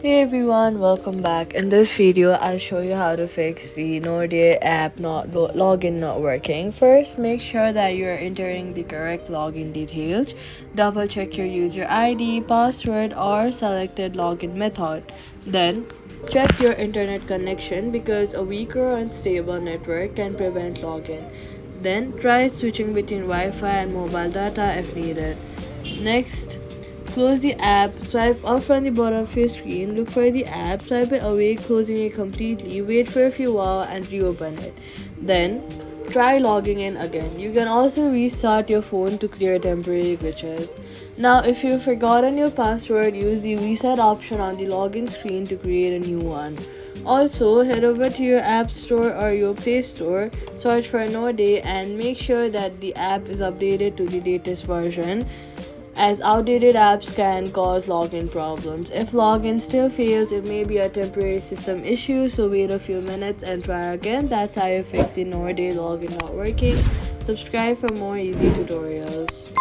Hey everyone, welcome back. In this video, I'll show you how to fix the Nordea app login not working. First, make sure that you are entering the correct login details. Double check your user ID, password, or selected login method. Then, check your internet connection because a weak or unstable network can prevent login. Then, try switching between Wi-Fi and mobile data if needed. Next, close the app, swipe up from the bottom of your screen, look for the app, swipe it away, closing it completely, wait for a few hours and reopen it. Then, try logging in again. You can also restart your phone to clear temporary glitches. Now, if you've forgotten your password, use the reset option on the login screen to create a new one. Also, head over to your App Store or your Play Store, search for Node and make sure that the app is updated to the latest version, as outdated apps can cause login problems. If login still fails, it may be a temporary system issue, so wait a few minutes and try again. That's how you fix the Nordea login not working. Subscribe for more easy tutorials.